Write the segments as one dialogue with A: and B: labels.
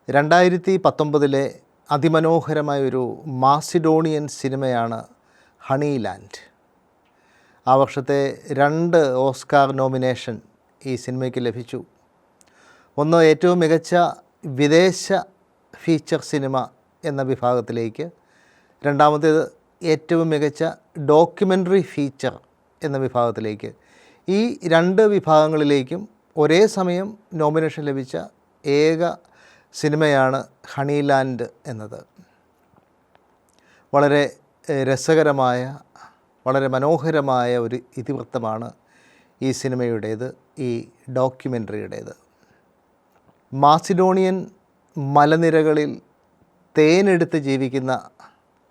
A: 2019 അതിമനോഹരമായൊരു Macedonian സിനിമയാണ് honey land. ആ വർഷത്തെ 2 ഓസ്കാർ നോമിനേഷൻ ഈ സിനിമയ്ക്ക് ലഭിച്ചു. ഒന്ന് ഏറ്റവും മികച്ച വിദേശ ഫീച്ചർ സിനിമ എന്ന വിഭാഗത്തിലേക്ക്, രണ്ടാമത്തേത് ഏറ്റവും മികച്ച ഡോക്യുമെൻ്ററി ഫീച്ചർ എന്ന വിഭാഗത്തിലേക്ക്. ഈ 2 വിഭാഗങ്ങളിലേക്കും ഒരേ സമയം നോമിനേഷൻ ലഭിച്ച ഏക സിനിമയാണ് ഹണി ലാൻഡ് എന്നത്. വളരെ രസകരമായ, വളരെ മനോഹരമായ ഒരു ഇതിവൃത്തമാണ് ഈ സിനിമയുടേത്, ഈ ഡോക്യുമെൻ്ററിയുടേത്. മാസിഡോണിയൻ മലനിരകളിൽ തേനെടുത്ത് ജീവിക്കുന്ന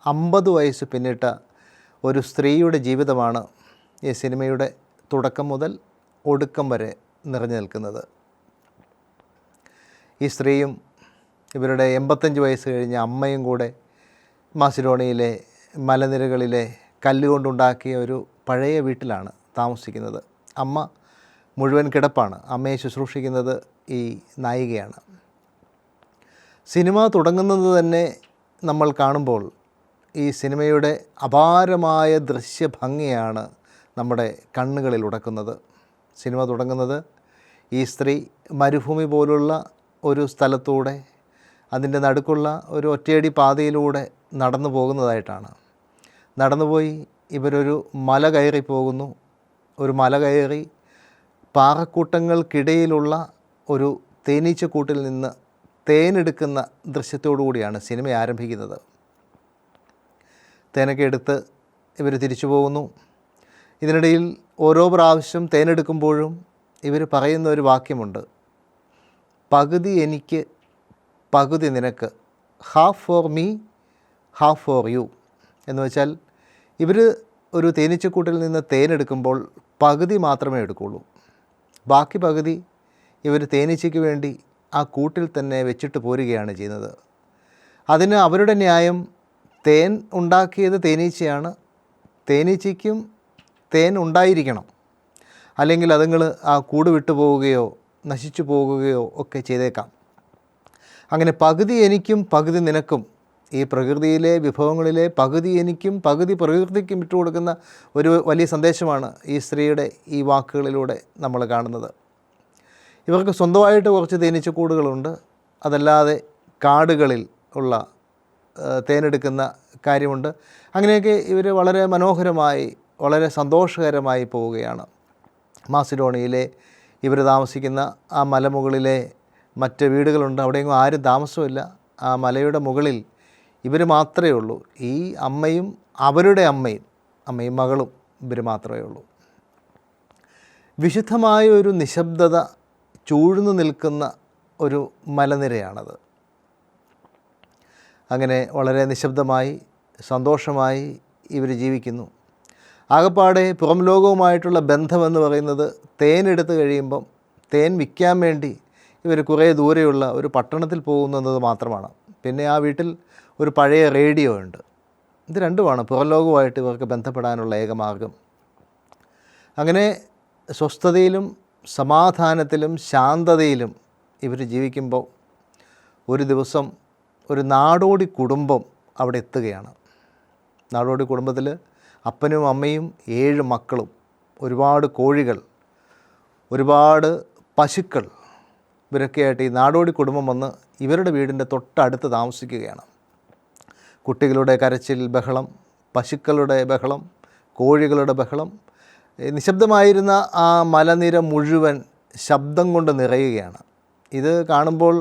A: 50 വയസ്സ് പിന്നിട്ട ഒരു സ്ത്രീയുടെ ജീവിതമാണ് ഈ സിനിമയുടെ തുടക്കം മുതൽ ഒടുക്കം വരെ നിറഞ്ഞു നിൽക്കുന്നത്. ഈ സ്ത്രീയും ഇവരുടെ 85 വയസ്സ് കഴിഞ്ഞ അമ്മയും കൂടെ മാസിഡോണിയയിലെ മലനിരകളിലെ കല്ലുകൊണ്ടുണ്ടാക്കിയ ഒരു പഴയ വീട്ടിലാണ് താമസിക്കുന്നത്. അമ്മ മുഴുവൻ കിടപ്പാണ്. അമ്മയെ ശുശ്രൂഷിക്കുന്നത് ഈ നായികയാണ്. സിനിമ തുടങ്ങുന്നത് തന്നെ നമ്മൾ കാണുമ്പോൾ ഈ സിനിമയുടെ അപാരമായ ദൃശ്യഭംഗിയാണ് നമ്മുടെ കണ്ണുകളിൽ ഉടക്കുന്നത്. സിനിമ തുടങ്ങുന്നത് ഈ സ്ത്രീ മരുഭൂമി പോലുള്ള ഒരു സ്ഥലത്തൂടെ, അതിൻ്റെ നടുക്കുള്ള ഒരു ഒറ്റയടി പാതയിലൂടെ നടന്നു പോകുന്നതായിട്ടാണ്. നടന്നുപോയി ഇവരൊരു മല കയറി പോകുന്നു. ഒരു മല കയറി പാറക്കൂട്ടങ്ങൾക്കിടയിലുള്ള ഒരു തേനീച്ചക്കൂട്ടിൽ നിന്ന് തേനെടുക്കുന്ന ദൃശ്യത്തോടു കൂടിയാണ് സിനിമ ആരംഭിക്കുന്നത്. തേനൊക്കെ എടുത്ത് ഇവർ തിരിച്ചു പോകുന്നു. ഇതിനിടയിൽ ഓരോ പ്രാവശ്യം തേനെടുക്കുമ്പോഴും ഇവർ പറയുന്ന ഒരു വാക്യമുണ്ട്: പകുതി എനിക്ക്, പകുതി നിനക്ക്, half for me, half for you. എന്ന് വെച്ചാൽ ഇവർ ഒരു തേനീച്ചക്കൂട്ടിൽ നിന്ന് തേനെടുക്കുമ്പോൾ പകുതി മാത്രമേ എടുക്കുകയുള്ളൂ. ബാക്കി പകുതി ഇവർ തേനീച്ചയ്ക്ക് വേണ്ടി ആ കൂട്ടിൽ തന്നെ വെച്ചിട്ട് പോരുകയാണ് ചെയ്യുന്നത്. അതിന് അവരുടെ ന്യായം, തേൻ ഉണ്ടാക്കിയത് തേനീച്ചയാണ്, തേനീച്ചയ്ക്കും തേൻ ഉണ്ടായിരിക്കണം, അല്ലെങ്കിൽ അതുങ്ങൾ ആ കൂട് വിട്ടു പോവുകയോ നശിച്ചു പോകുകയോ ഒക്കെ ചെയ്തേക്കാം. അങ്ങനെ പകുതി എനിക്കും പകുതി നിനക്കും, ഈ പ്രകൃതിയിലെ വിഭവങ്ങളിലെ പകുതി എനിക്കും പകുതി പ്രകൃതിക്കും വിട്ടുകൊടുക്കുന്ന ഒരു വലിയ സന്ദേശമാണ് ഈ സ്ത്രീയുടെ ഈ വാക്കുകളിലൂടെ നമ്മൾ കാണുന്നത്. ഇവർക്ക് സ്വന്തമായിട്ട് കുറച്ച് തേനീച്ചക്കൂടുകളുണ്ട്. അതല്ലാതെ കാടുകളിൽ ഉള്ള തേനെടുക്കുന്ന കാര്യമുണ്ട്. അങ്ങനെയൊക്കെ ഇവർ വളരെ മനോഹരമായി, വളരെ സന്തോഷകരമായി പോവുകയാണ്. മാസിഡോണിയയിലെ ഇവർ താമസിക്കുന്ന ആ മലമുകളിലെ മറ്റ് വീടുകളുണ്ട്. അവിടെയെങ്കിലും ആരും താമസമില്ല. ആ മലയുടെ മുകളിൽ ഇവർ മാത്രമേ ഉള്ളൂ. ഈ അമ്മയും അവരുടെ അമ്മയും മകളും ഇവർ മാത്രമേ ഉള്ളൂ. വിശുദ്ധമായ ഒരു നിശബ്ദത ചൂഴ്ന്നു നിൽക്കുന്ന ഒരു മലനിരയാണത്. അങ്ങനെ വളരെ നിശബ്ദമായി, സന്തോഷമായി ഇവർ ജീവിക്കുന്നു. ആകപ്പാടെ പുറം ലോകവുമായിട്ടുള്ള ബന്ധമെന്ന് പറയുന്നത് തേനെടുത്ത് കഴിയുമ്പം തേൻ വിൽക്കാൻ വേണ്ടി ഇവർ കുറേ ദൂരെയുള്ള ഒരു പട്ടണത്തിൽ പോകുന്നത് മാത്രമാണ്. പിന്നെ ആ വീട്ടിൽ ഒരു പഴയ റേഡിയോ ഉണ്ട്. ഇത് രണ്ടുമാണ് പുറം ലോകവുമായിട്ട് ഇവർക്ക് ബന്ധപ്പെടാനുള്ള ഏകമാർഗം. അങ്ങനെ സ്വസ്ഥതയിലും സമാധാനത്തിലും ശാന്തതയിലും ഇവർ ജീവിക്കുമ്പോൾ ഒരു ദിവസം ഒരു നാടോടി കുടുംബം അവിടെ എത്തുകയാണ്. നാടോടി കുടുംബത്തിൽ അപ്പനും അമ്മയും 7 മക്കളും, ഒരുപാട് കോഴികൾ, ഒരുപാട് പശുക്കൾ, ഇവരൊക്കെയായിട്ട് ഈ നാടോടി കുടുംബം വന്ന് ഇവരുടെ വീടിൻ്റെ തൊട്ടടുത്ത് താമസിക്കുകയാണ്. കുട്ടികളുടെ കരച്ചിൽ, ബഹളം, പശുക്കളുടെ ബഹളം, കോഴികളുടെ ബഹളം, നിശബ്ദമായിരുന്ന ആ മലനിര മുഴുവൻ ശബ്ദം കൊണ്ട് നിറയുകയാണ്. ഇത് കാണുമ്പോൾ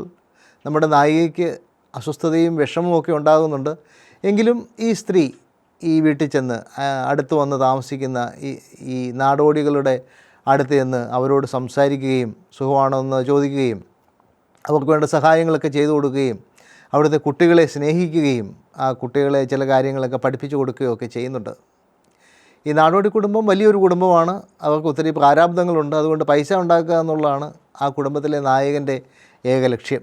A: നമ്മുടെ നായികയ്ക്ക് അസ്വസ്ഥതയും വിഷമവുമൊക്കെ ഉണ്ടാകുന്നുണ്ട്. എങ്കിലും ഈ സ്ത്രീ ഈ വീട്ടിൽ ചെന്ന് അടുത്ത് വന്ന് താമസിക്കുന്ന ഈ നാടോടികളുടെ അടുത്ത് ചെന്ന് അവരോട് സംസാരിക്കുകയും സുഖമാണോ എന്ന് ചോദിക്കുകയും അവർക്ക് വേണ്ട സഹായങ്ങളൊക്കെ ചെയ്തു കൊടുക്കുകയും അവിടുത്തെ കുട്ടികളെ സ്നേഹിക്കുകയും ആ കുട്ടികളെ ചില കാര്യങ്ങളൊക്കെ പഠിപ്പിച്ചു കൊടുക്കുകയോ ഒക്കെ ചെയ്യുന്നുണ്ട്. ഈ നാടോടി കുടുംബം വലിയൊരു കുടുംബമാണ്. അവർക്ക് ഒത്തിരി പ്രാരാബ്ദങ്ങളുണ്ട്. അതുകൊണ്ട് പൈസ ഉണ്ടാക്കുക എന്നുള്ളതാണ് ആ കുടുംബത്തിലെ നായകൻ്റെ ഏക ലക്ഷ്യം.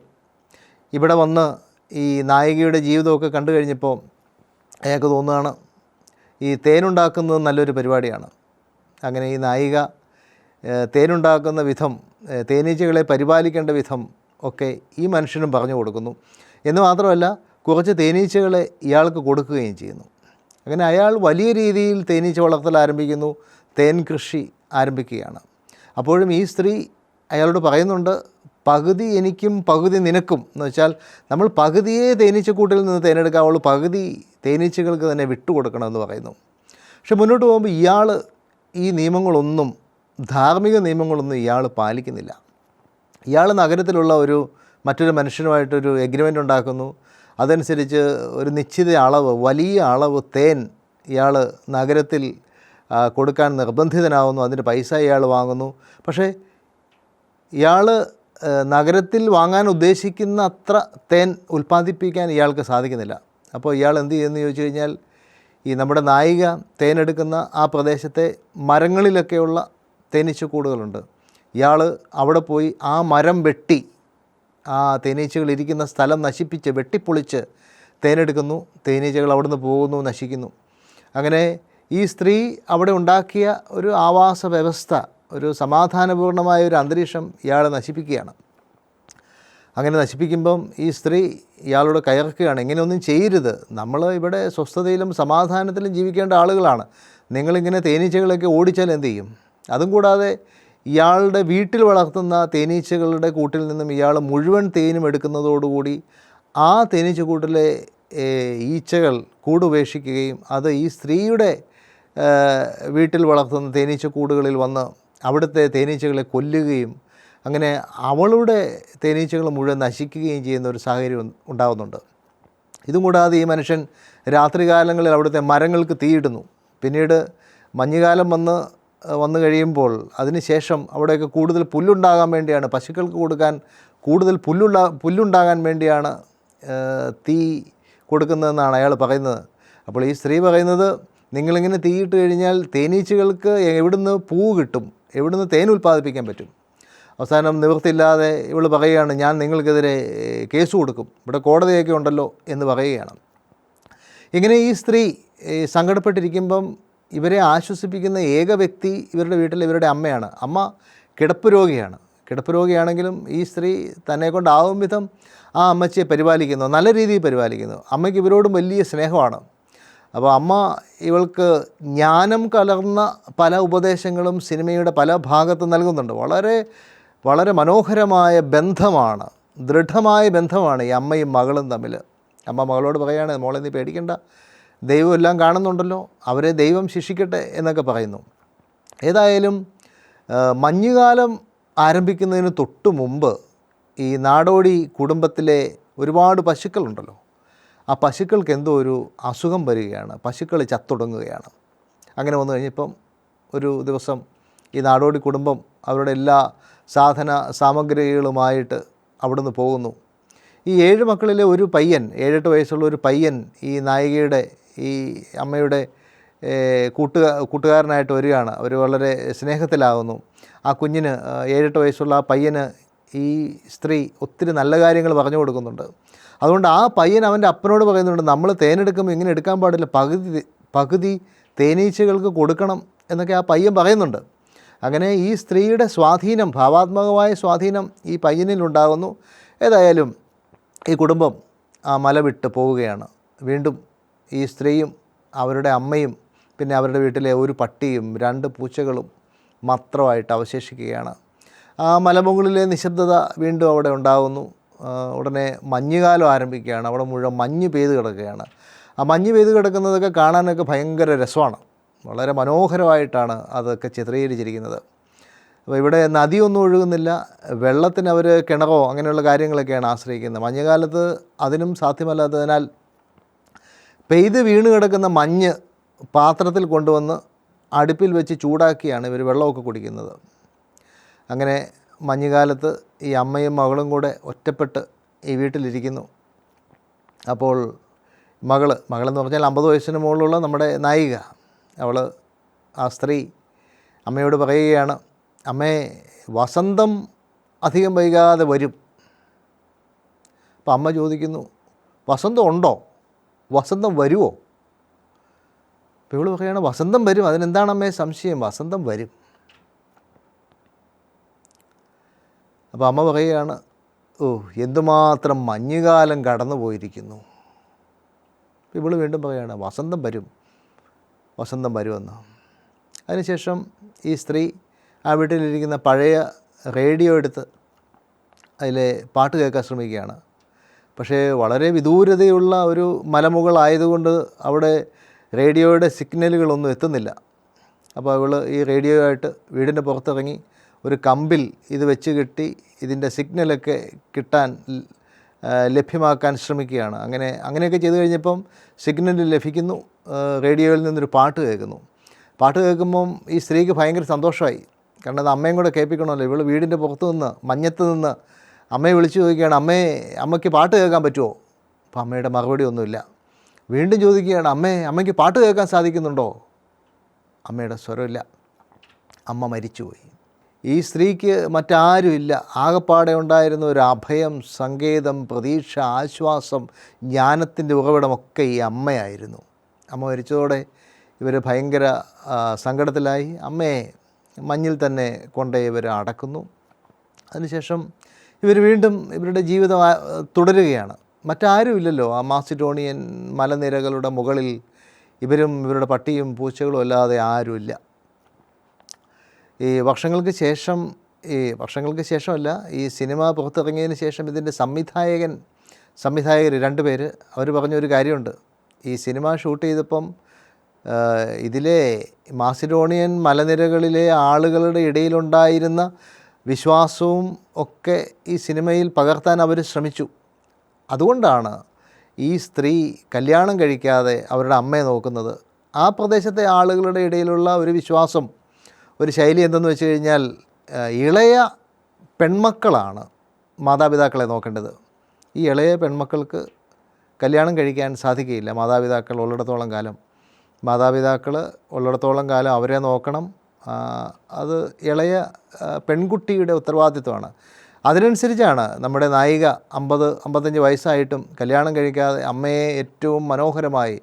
A: ഇവിടെ വന്ന് ഈ നായികയുടെ ജീവിതമൊക്കെ കണ്ടു കഴിഞ്ഞപ്പോൾ അയാൾക്ക് തോന്നുകയാണ് ഈ തേനുണ്ടാക്കുന്നത് നല്ലൊരു പരിപാടിയാണ്. അങ്ങനെ ഈ നായിക തേനുണ്ടാക്കുന്ന വിധം, തേനീച്ചകളെ പരിപാലിക്കേണ്ട വിധം ഒക്കെ ഈ മനുഷ്യനും പറഞ്ഞു കൊടുക്കുന്നു. എന്ന് മാത്രമല്ല കുറച്ച് തേനീച്ചകളെ ഇയാൾക്ക് കൊടുക്കുകയും ചെയ്യുന്നു. അങ്ങനെ അയാൾ വലിയ രീതിയിൽ തേനീച്ച വളർത്തൽ ആരംഭിക്കുന്നു, തേൻ കൃഷി ആരംഭിക്കുകയാണ്. അപ്പോഴും ഈ സ്ത്രീ അയാളോട് പറയുന്നുണ്ട്, പകുതി എനിക്കും പകുതി നിനക്കും എന്ന് വെച്ചാൽ നമ്മൾ പകുതിയെ തേനീച്ചക്കൂട്ടിൽ നിന്ന് തേനെടുക്കാവുള്ളൂ, പകുതി തേനീച്ചകൾക്ക് തന്നെ വിട്ടുകൊടുക്കണമെന്ന് പറയുന്നു. പക്ഷെ മുന്നോട്ട് പോകുമ്പോൾ ഇയാൾ ഈ നിയമങ്ങളൊന്നും, ധാർമ്മിക നിയമങ്ങളൊന്നും ഇയാൾ പാലിക്കുന്നില്ല. ഇയാൾ നഗരത്തിലുള്ള മറ്റൊരു മനുഷ്യനുമായിട്ടൊരു എഗ്രിമെൻ്റ് ഉണ്ടാക്കുന്നു. അതനുസരിച്ച് ഒരു നിശ്ചിത അളവ്, വലിയ അളവ് തേൻ ഇയാൾ നഗരത്തിൽ കൊടുക്കാൻ നിർബന്ധിതനാകുന്നു. അതിൻ്റെ പൈസ ഇയാൾ വാങ്ങുന്നു. പക്ഷേ ഇയാൾ നഗരത്തിൽ വാങ്ങാൻ ഉദ്ദേശിക്കുന്ന അത്ര തേൻ ഉൽപ്പാദിപ്പിക്കാൻ ഇയാൾക്ക് സാധിക്കുന്നില്ല. അപ്പോൾ ഇയാൾ എന്ത് ചെയ്യുമെന്ന് ചോദിച്ചു കഴിഞ്ഞാൽ, ഈ നമ്മുടെ നായിക തേനെടുക്കുന്ന ആ പ്രദേശത്തെ മരങ്ങളിലൊക്കെയുള്ള തേനീച്ചക്കൂടുകളുണ്ട്. ഇയാൾ അവിടെ പോയി ആ മരം വെട്ടി, ആ തേനീച്ചകൾ ഇരിക്കുന്ന സ്ഥലം നശിപ്പിച്ച് വെട്ടിപ്പൊളിച്ച് തേനെടുക്കുന്നു. തേനീച്ചകൾ അവിടുന്ന് പോകുന്നു, നശിക്കുന്നു. അങ്ങനെ ഈ സ്ത്രീ അവിടെ ഉണ്ടാക്കിയ ഒരു ആവാസ വ്യവസ്ഥ, ഒരു സമാധാനപൂർണമായ ഒരു അന്തരീക്ഷം ഇയാൾ നശിപ്പിക്കുകയാണ്. അങ്ങനെ നശിപ്പിക്കുമ്പം ഈ സ്ത്രീ ഇയാളോട് കയർക്കുകയാണ്, ഇങ്ങനെയൊന്നും ചെയ്യരുത്, നമ്മൾ ഇവിടെ സ്വസ്ഥതയിലും സമാധാനത്തിലും ജീവിക്കേണ്ട ആളുകളാണ്, നിങ്ങളിങ്ങനെ തേനീച്ചകളൊക്കെ ഓടിച്ചാൽ എന്ത് ചെയ്യും? അതും കൂടാതെ ഇയാളുടെ വീട്ടിൽ വളർത്തുന്ന തേനീച്ചകളുടെ കൂട്ടിൽ നിന്നും ഇയാൾ മുഴുവൻ തേനും എടുക്കുന്നതോടുകൂടി ആ തേനീച്ചക്കൂട്ടിലെ ഈച്ചകൾ കൂടുപേക്ഷിക്കുകയും അത് ഈ സ്ത്രീയുടെ വീട്ടിൽ വളർത്തുന്ന തേനീച്ചക്കൂടുകളിൽ വന്ന് അവിടുത്തെ തേനീച്ചകളെ കൊല്ലുകയും അങ്ങനെ അവളുടെ തേനീച്ചകൾ മുഴുവൻ നശിക്കുകയും ചെയ്യുന്ന ഒരു സാഹചര്യം ഉണ്ടാകുന്നുണ്ട്. ഇതും കൂടാതെ ഈ മനുഷ്യൻ രാത്രികാലങ്ങളിൽ അവിടുത്തെ മരങ്ങൾക്ക് തീയിടുന്നു. പിന്നീട് മഞ്ഞുകാലം വന്നു കഴിയുമ്പോൾ അതിന് ശേഷം അവിടെയൊക്കെ കൂടുതൽ പുല്ലുണ്ടാകാൻ വേണ്ടിയാണ്, പശുക്കൾക്ക് കൊടുക്കാൻ കൂടുതൽ പുല്ലുണ്ടാകാൻ വേണ്ടിയാണ് തീ കൊടുക്കുന്നതെന്നാണ് അയാൾ പറയുന്നത്. അപ്പോൾ ഈ സ്ത്രീ പറയുന്നത്, നിങ്ങളിങ്ങനെ തീയിട്ട് കഴിഞ്ഞാൽ തേനീച്ചകൾക്ക് എവിടുന്ന് പൂ കിട്ടും, എവിടുന്ന് തേൻ ഉൽപ്പാദിപ്പിക്കാൻ പറ്റും? അവസാനം നിവൃത്തിയില്ലാതെ ഇവൾ പറയുകയാണ്, ഞാൻ നിങ്ങൾക്കെതിരെ കേസ് കൊടുക്കും, ഇവിടെ കോടതിയൊക്കെ ഉണ്ടല്ലോ എന്ന് പറയുകയാണ്. ഇങ്ങനെ ഈ സ്ത്രീ സങ്കടപ്പെട്ടിരിക്കുമ്പം ഇവരെ ആശ്വസിപ്പിക്കുന്ന ഏക വ്യക്തി ഇവരുടെ വീട്ടിൽ ഇവരുടെ അമ്മയാണ്. അമ്മ കിടപ്പ് രോഗിയാണ്. കിടപ്പ് രോഗിയാണെങ്കിലും ഈ സ്ത്രീ തന്നെക്കൊണ്ടാവും വിധം ആ അമ്മച്ചിയെ പരിപാലിക്കുന്നു, നല്ല രീതിയിൽ പരിപാലിക്കുന്നു. അമ്മയ്ക്ക് ഇവരോടും വലിയ സ്നേഹമാണ്. അപ്പോൾ അമ്മ ഇവൾക്ക് ജ്ഞാനം കലർന്ന പല ഉപദേശങ്ങളും സിനിമയുടെ പല ഭാഗത്തും നൽകുന്നുണ്ട്. വളരെ വളരെ മനോഹരമായ ബന്ധമാണ്, ദൃഢമായ ബന്ധമാണ് ഈ അമ്മയും മകളും തമ്മിൽ. അമ്മ മകളോട് പറയുകയാണ്, മോളെ നീ പേടിക്കണ്ട, ദൈവം എല്ലാം കാണുന്നുണ്ടല്ലോ, അവരെ ദൈവം ശിക്ഷിക്കട്ടെ എന്നൊക്കെ പറയുന്നു. ഏതായാലും മഞ്ഞുകാലം ആരംഭിക്കുന്നതിന് തൊട്ട് മുമ്പ് ഈ നാടോടി കുടുംബത്തിലെ ഒരുപാട് പശുക്കളുണ്ടല്ലോ, ആ പശുക്കൾക്ക് എന്തോ ഒരു അസുഖം വരികയാണ്, പശുക്കൾ ചത്തൊടുങ്ങുകയാണ്. അങ്ങനെ വന്നു കഴിഞ്ഞപ്പം ഒരു ദിവസം ഈ നാടോടി കുടുംബം അവരുടെ എല്ലാ സാധന സാമഗ്രികളുമായിട്ട് അവിടുന്ന് പോകുന്നു. ഈ 7 മക്കളിലെ ഒരു പയ്യൻ, 7-8 വയസ്സുള്ള ഒരു പയ്യൻ ഈ നായികയുടെ ഈ അമ്മയുടെ കൂട്ടുകാരനായിട്ട് വരികയാണ്. അവർ വളരെ സ്നേഹത്തിലാകുന്നു. ആ കുഞ്ഞിന് 7-8 വയസ്സുള്ള ആ പയ്യന് ഈ സ്ത്രീ ഒത്തിരി നല്ല കാര്യങ്ങൾ പറഞ്ഞു കൊടുക്കുന്നുണ്ട്. അതുകൊണ്ട് ആ പയ്യൻ അവൻ്റെ അപ്പനോട് പറയുന്നുണ്ട്, നമ്മൾ തേനെടുക്കുമ്പോൾ ഇങ്ങനെ എടുക്കാൻ പാടില്ല, പകുതി തേനീച്ചകൾക്ക് കൊടുക്കണം എന്നൊക്കെ ആ പയ്യൻ പറയുന്നുണ്ട്. അങ്ങനെ ഈ സ്ത്രീയുടെ സ്വാധീനം, ഭാവാത്മകമായ സ്വാധീനം ഈ പയ്യനിലുണ്ടാകുന്നു. ഏതായാലും ഈ കുടുംബം ആ മല വിട്ട് പോവുകയാണ്. വീണ്ടും ഈ സ്ത്രീയും അവരുടെ അമ്മയും പിന്നെ അവരുടെ വീട്ടിലെ ഒരു പട്ടിയും 2 പൂച്ചകളും മാത്രമായിട്ട് അവശേഷിക്കുകയാണ്. ആ മലമുകളിലെ നിശബ്ദത വീണ്ടും അവിടെ ഉണ്ടാകുന്നു. ഉടനെ മഞ്ഞുകാലം ആരംഭിക്കുകയാണ്. അവിടെ മുഴുവൻ മഞ്ഞ് പെയ്ത് കിടക്കുകയാണ്. ആ മഞ്ഞ് പെയ്ത് കിടക്കുന്നതൊക്കെ കാണാനൊക്കെ ഭയങ്കര രസമാണ്. വളരെ മനോഹരമായിട്ടാണ് അതൊക്കെ ചിത്രീകരിച്ചിരിക്കുന്നത്. അപ്പോൾ ഇവിടെ നദിയൊന്നും ഒഴുകുന്നില്ല, വെള്ളത്തിന് അവർ കിണറോ അങ്ങനെയുള്ള കാര്യങ്ങളൊക്കെയാണ് ആശ്രയിക്കുന്നത്. മഞ്ഞുകാലത്ത് അതിനും സാധ്യമല്ലാത്തതിനാൽ പെയ്ത് വീണ് കിടക്കുന്ന മഞ്ഞ് പാത്രത്തിൽ കൊണ്ടുവന്ന് അടുപ്പിൽ വെച്ച് ചൂടാക്കിയാണ് ഇവർ വെള്ളമൊക്കെ കുടിക്കുന്നത്. അങ്ങനെ മഞ്ഞുകാലത്ത് ഈ അമ്മയും മകളും കൂടെ ഒറ്റപ്പെട്ട് ഈ വീട്ടിലിരിക്കുന്നു. അപ്പോൾ മകളെന്ന് പറഞ്ഞാൽ 50 വയസ്സിന് മുകളിലുള്ള നമ്മുടെ നായിക, ആ സ്ത്രീ അമ്മയോട് പറയുകയാണ്, അമ്മേ, വസന്തം അധികം വൈകാതെ വരും. അപ്പോൾ അമ്മ ചോദിക്കുന്നു, വസന്തം ഉണ്ടോ, വസന്തം വരുമോ? അപ്പോൾ ഇവൾ പറയുകയാണ്, വസന്തം വരും, അതിനെന്താണ് അമ്മേ സംശയം, വസന്തം വരും. അപ്പോൾ അമ്മ പറയുകയാണ്, ഓ എന്തുമാത്രം മഞ്ഞുകാലം കടന്നു പോയിരിക്കുന്നു. ഇവൾ വീണ്ടും പറയുകയാണ് വസന്തം വരും, വസന്തം വരുമെന്ന്. അതിനുശേഷം ഈ സ്ത്രീ ആ വീട്ടിലിരിക്കുന്ന പഴയ റേഡിയോ എടുത്ത് അതിലെ പാട്ട് കേൾക്കാൻ ശ്രമിക്കുകയാണ്. പക്ഷേ വളരെ വിദൂരതയുള്ള ഒരു മലമുകളായതുകൊണ്ട് അവിടെ റേഡിയോയുടെ സിഗ്നലുകളൊന്നും എത്തുന്നില്ല. അപ്പോൾ അവൾ ഈ റേഡിയോ ആയിട്ട് വീടിൻ്റെ പുറത്തിറങ്ങി ഒരു കമ്പിൽ ഇത് വെച്ച് കെട്ടി ഇതിൻ്റെ സിഗ്നലൊക്കെ കിട്ടാൻ ലഭ്യമാക്കാൻ ശ്രമിക്കുകയാണ്. അങ്ങനെയൊക്കെ ചെയ്തു കഴിഞ്ഞപ്പം സിഗ്നൽ ലഭിക്കുന്നു. റേഡിയോയിൽ നിന്നൊരു പാട്ട് കേൾക്കുന്നു. പാട്ട് കേൾക്കുമ്പം ഈ സ്ത്രീക്ക് ഭയങ്കര സന്തോഷമായി. കാരണം അത് അമ്മയും കൂടെ കേൾപ്പിക്കണമല്ലോ. ഇവൾ വീടിൻ്റെ പുറത്ത് നിന്ന് മഞ്ഞത്ത് നിന്ന് അമ്മയെ വിളിച്ചു ചോദിക്കുകയാണ്, അമ്മയ്ക്ക് പാട്ട് കേൾക്കാൻ പറ്റുമോ? അപ്പോൾ അമ്മയുടെ മറുപടി ഒന്നുമില്ല. വീണ്ടും ചോദിക്കുകയാണ്, അമ്മയ്ക്ക് പാട്ട് കേൾക്കാൻ സാധിക്കുന്നുണ്ടോ? അമ്മയുടെ സ്വരമില്ല. അമ്മ മരിച്ചുപോയി. ഈ സ്ത്രീക്ക് മറ്റാരുമില്ല. ആകപ്പാടെ ഉണ്ടായിരുന്ന ഒരു അഭയം, സങ്കേതം, പ്രതീക്ഷ, ആശ്വാസം, ജ്ഞാനത്തിൻ്റെ ഉറവിടമൊക്കെ ഈ അമ്മയായിരുന്നു. അമ്മ മരിച്ചതോടെ ഇവർ ഭയങ്കര സങ്കടത്തിലായി. അമ്മയെ മഞ്ഞിൽ തന്നെ കൊണ്ടുപോയി ഇവർ അടക്കുന്നു. അതിനുശേഷം ഇവർ വീണ്ടും ഇവരുടെ ജീവിതം തുടരുകയാണ്. മറ്റാരുമില്ലല്ലോ ആ മാസിഡോണിയൻ മലനിരകളുടെ മുകളിൽ. ഇവരും ഇവരുടെ പട്ടിയും പൂച്ചകളും അല്ലാതെ ആരുമില്ല. ഈ വർഷങ്ങൾക്ക് ശേഷമല്ല, ഈ സിനിമ പുറത്തിറങ്ങിയതിന് ശേഷം ഇതിൻ്റെ സംവിധായകർ 2 പേര് അവർ പറഞ്ഞൊരു കാര്യമുണ്ട്. ഈ സിനിമ ഷൂട്ട് ചെയ്തപ്പം ഇതിലെ മാസിഡോണിയൻ മലനിരകളിലെ ആളുകളുടെ ഇടയിലുണ്ടായിരുന്ന വിശ്വാസവും ഒക്കെ ഈ സിനിമയിൽ പകർത്താൻ അവർ ശ്രമിച്ചു. അതുകൊണ്ടാണ് ഈ സ്ത്രീ കല്യാണം കഴിക്കാതെ അവരുടെ അമ്മയെ നോക്കുന്നത്. ആ പ്രദേശത്തെ ആളുകളുടെ ഇടയിലുള്ള ഒരു വിശ്വാസം, ഒരു ശൈലി എന്തെന്ന് വെച്ച് കഴിഞ്ഞാൽ ഇളയ പെൺമക്കളാണ് മാതാപിതാക്കളെ നോക്കേണ്ടത്. ഈ ഇളയ പെൺമക്കൾക്ക് കല്യാണം കഴിക്കാൻ സാധിക്കുകയില്ല. മാതാപിതാക്കൾ ഉള്ളിടത്തോളം കാലം അവരെ നോക്കണം. അത് ഇളയ പെൺകുട്ടിയുടെ ഉത്തരവാദിത്വമാണ്. അതിനനുസരിച്ചാണ് നമ്മുടെ നായിക 50-55 വയസ്സായിട്ടും കല്യാണം കഴിക്കാതെ അമ്മയെ ഏറ്റവും മനോഹരമായി,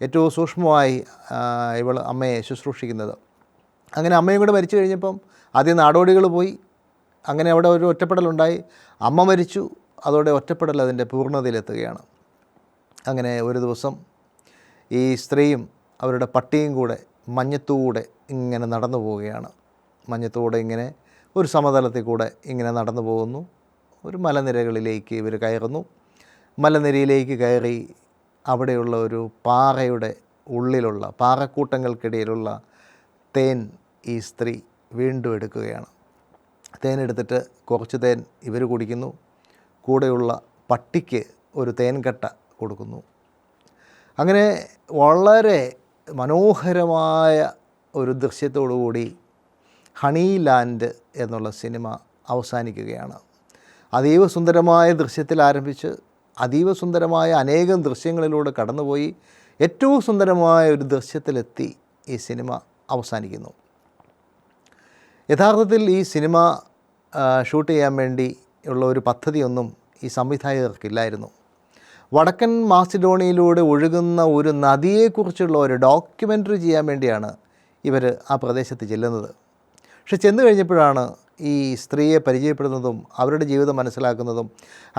A: ഏറ്റവും സൂക്ഷ്മമായി ഇവൾ അമ്മയെ ശുശ്രൂഷിക്കുന്നത്. അങ്ങനെ അമ്മയും കൂടെ മരിച്ചു കഴിഞ്ഞപ്പം ആദ്യം നാടോടികൾ പോയി. അങ്ങനെ അവിടെ ഒരു ഒറ്റപ്പെടലുണ്ടായി. അമ്മ മരിച്ചു. അതോടെ ഒറ്റപ്പെടൽ അതിൻ്റെ പൂർണ്ണതയിലെത്തുകയാണ്. അങ്ങനെ ഒരു ദിവസം ഈ സ്ത്രീയും അവരുടെ പട്ടിയും കൂടെ മഞ്ഞത്തൂടെ ഇങ്ങനെ നടന്നു പോവുകയാണ്. മഞ്ഞത്തൂടെ ഇങ്ങനെ ഒരു സമതലത്തിൽ കൂടെ ഇങ്ങനെ നടന്നു പോകുന്നു. ഒരു മലനിരകളിലേക്ക് ഇവർ കയറുന്നു. മലനിരയിലേക്ക് കയറി അവിടെയുള്ള ഒരു പാറയുടെ ഉള്ളിലുള്ള പാറക്കൂട്ടങ്ങൾക്കിടയിലുള്ള തേൻ ഈ സ്ത്രീ വീണ്ടും എടുക്കുകയാണ്. തേനെടുത്തിട്ട് കുറച്ച് തേൻ ഇവർ കുടിക്കുന്നു. കൂടെയുള്ള പട്ടിക്ക് ഒരു തേൻകട്ട കൊടുക്കുന്നു. അങ്ങനെ വളരെ മനോഹരമായ ഒരു ദൃശ്യത്തോടുകൂടി ഹണി ലാൻഡ് എന്നുള്ള സിനിമ അവസാനിക്കുകയാണ്. അതീവ സുന്ദരമായ ദൃശ്യത്തിൽ ആരംഭിച്ച് അതീവ സുന്ദരമായ അനേകം ദൃശ്യങ്ങളിലൂടെ കടന്നുപോയി ഏറ്റവും സുന്ദരമായ ഒരു ദൃശ്യത്തിലെത്തി ഈ സിനിമ അവസാനിക്കുന്നു. യഥാർത്ഥത്തിൽ ഈ സിനിമ ഷൂട്ട് ചെയ്യാൻ വേണ്ടി ഉള്ള ഒരു പദ്ധതിയൊന്നും ഈ സംവിധായകർക്കില്ലായിരുന്നു. വടക്കൻ മാസിഡോണിയയിലൂടെ ഒഴുകുന്ന ഒരു നദിയെക്കുറിച്ചുള്ള ഒരു ഡോക്യുമെൻ്ററി ചെയ്യാൻ വേണ്ടിയാണ് ഇവർ ആ പ്രദേശത്ത് ചെല്ലുന്നത്. പക്ഷെ ചെന്ന് കഴിഞ്ഞപ്പോഴാണ് ഈ സ്ത്രീയെ പരിചയപ്പെടുന്നതും അവരുടെ ജീവിതം മനസ്സിലാക്കുന്നതും.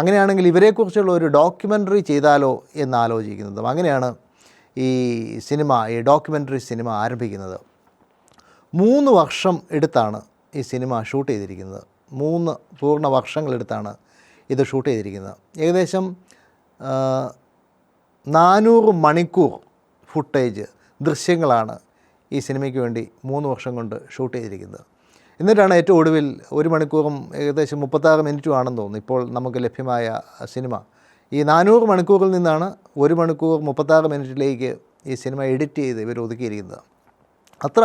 A: അങ്ങനെയാണെങ്കിൽ ഇവരെക്കുറിച്ചുള്ള ഒരു ഡോക്യുമെൻ്ററി ചെയ്താലോ എന്ന് ആലോചിക്കുന്നതും. അങ്ങനെയാണ് ഈ ഡോക്യുമെൻ്ററി സിനിമ ആരംഭിക്കുന്നത്. 3 വർഷം എടുത്താണ് ഈ സിനിമ ഷൂട്ട് ചെയ്തിരിക്കുന്നത്. 3 പൂർണ്ണ വർഷങ്ങളെടുത്താണ് ഇത് ഷൂട്ട് ചെയ്തിരിക്കുന്നത്. ഏകദേശം 400 മണിക്കൂർ ഫുട്ടേജ് ദൃശ്യങ്ങളാണ് ഈ സിനിമയ്ക്ക് വേണ്ടി 3 വർഷം കൊണ്ട് ഷൂട്ട് ചെയ്തിരിക്കുന്നത്. എന്നിട്ടാണ് ഏറ്റവും ഒടുവിൽ 1 മണിക്കൂറും ഏകദേശം 36 മിനിറ്റും ആണെന്ന് തോന്നുന്നു ഇപ്പോൾ നമുക്ക് ലഭ്യമായ സിനിമ. ഈ 400 മണിക്കൂറിൽ നിന്നാണ് 1 മണിക്കൂർ 36 മിനിറ്റിലേക്ക് ഈ സിനിമ എഡിറ്റ് ചെയ്ത് ഇവർ ഒതുക്കിയിരിക്കുന്നത്. അത്ര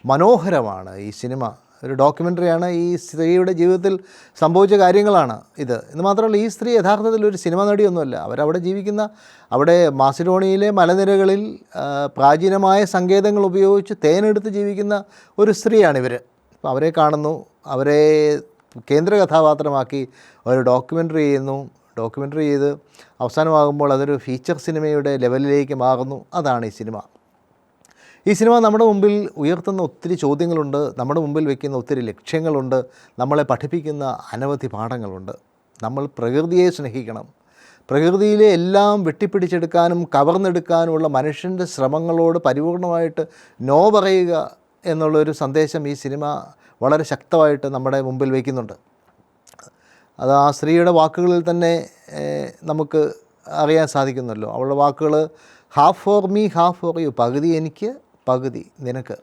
A: മനോഹരമാണ് ഈ സിനിമ. ഒരു ഡോക്യുമെൻ്ററിയാണ്. ഈ സ്ത്രീയുടെ ജീവിതത്തിൽ സംഭവിച്ച കാര്യങ്ങളാണ് ഇത്. എന്ന് മാത്രമല്ല, ഈ സ്ത്രീ യഥാർത്ഥത്തിൽ ഒരു സിനിമ നടിയൊന്നുമല്ല. അവരവിടെ ജീവിക്കുന്ന, അവിടെ മാസിഡോണിയയിലെ മലനിരകളിൽ പ്രാചീനമായ സങ്കേതങ്ങൾ ഉപയോഗിച്ച് തേനെടുത്ത് ജീവിക്കുന്ന ഒരു സ്ത്രീയാണിവർ. അപ്പോൾ അവരെ കാണുന്നു, അവരെ കേന്ദ്ര കഥാപാത്രമാക്കി ഒരു ഡോക്യുമെൻ്ററി ചെയ്യുന്നു. ഡോക്യുമെൻ്ററി ചെയ്ത് അവസാനമാകുമ്പോൾ അതൊരു ഫീച്ചർ സിനിമയുടെ ലെവലിലേക്ക് മാറുന്നു. അതാണ് ഈ സിനിമ. ഈ സിനിമ നമ്മുടെ മുമ്പിൽ ഉയർത്തുന്ന ഒത്തിരി ചോദ്യങ്ങളുണ്ട്, നമ്മുടെ മുമ്പിൽ വയ്ക്കുന്ന ഒത്തിരി ലക്ഷ്യങ്ങളുണ്ട്, നമ്മളെ പഠിപ്പിക്കുന്ന അനവധി പാഠങ്ങളുണ്ട്. നമ്മൾ പ്രകൃതിയെ സ്നേഹിക്കണം. പ്രകൃതിയിലെ എല്ലാം വെട്ടിപ്പിടിച്ചെടുക്കാനും കവർന്നെടുക്കാനുമുള്ള മനുഷ്യൻ്റെ ശ്രമങ്ങളോട് പരിപൂർണമായിട്ട് നോ പറയുക എന്നുള്ളൊരു സന്ദേശം ഈ സിനിമ വളരെ ശക്തമായിട്ട് നമ്മുടെ മുമ്പിൽ വയ്ക്കുന്നുണ്ട്. അത് ആ സ്ത്രീയുടെ വാക്കുകളിൽ തന്നെ നമുക്ക് അറിയാൻ സാധിക്കുന്നല്ലോ. അവളുടെ വാക്കുകൾ half for me half for you, പകുതി എനിക്ക് പകുതി നിനക്ക്.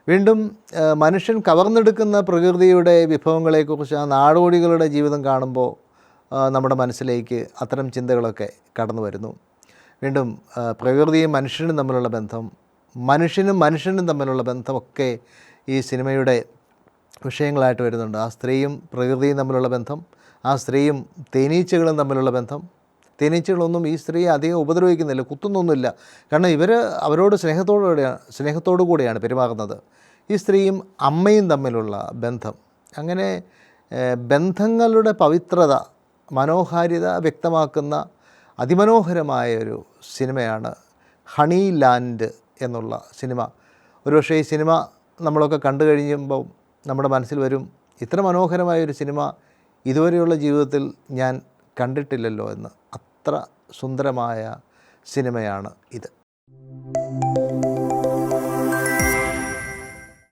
A: വീണ്ടും മനുഷ്യൻ കവർന്നെടുക്കുന്ന പ്രകൃതിയുടെ വിഭവങ്ങളെക്കുറിച്ച് ആ നാടോടികളുടെ ജീവിതം കാണുമ്പോൾ നമ്മുടെ മനസ്സിലേക്ക് അത്തരം ചിന്തകളൊക്കെ കടന്നു വരുന്നു. വീണ്ടും പ്രകൃതിയും മനുഷ്യനും തമ്മിലുള്ള ബന്ധം, മനുഷ്യനും തമ്മിലുള്ള ബന്ധമൊക്കെ ഈ സിനിമയുടെ വിഷയങ്ങളായിട്ട് വരുന്നുണ്ട്. ആ സ്ത്രീയും പ്രകൃതിയും തമ്മിലുള്ള ബന്ധം, ആ സ്ത്രീയും തേനീച്ചകളും തമ്മിലുള്ള ബന്ധം. തേനീച്ചകളൊന്നും ഈ സ്ത്രീയെ അധികം ഉപദ്രവിക്കുന്നില്ല, കുത്തുന്നൊന്നുമില്ല. കാരണം ഇവർ അവരോട് സ്നേഹത്തോടു കൂടിയാണ് പെരുമാറുന്നത്. ഈ സ്ത്രീയും അമ്മയും തമ്മിലുള്ള ബന്ധം, അങ്ങനെ ബന്ധങ്ങളുടെ പവിത്രത, മനോഹാരിത വ്യക്തമാക്കുന്ന അതിമനോഹരമായൊരു സിനിമയാണ് ഹണി ലാൻഡ് എന്നുള്ള സിനിമ. ഒരുപക്ഷേ ഈ സിനിമ നമ്മളൊക്കെ കണ്ടു കഴിയുമ്പോൾ നമ്മുടെ മനസ്സിൽ വരും, ഇത്ര മനോഹരമായൊരു സിനിമ ഇതുവരെയുള്ള ജീവിതത്തിൽ ഞാൻ കണ്ടിട്ടില്ലല്ലോ എന്ന്. അത്ര സുന്ദരമായ സിനിമയാണ് ഇത്.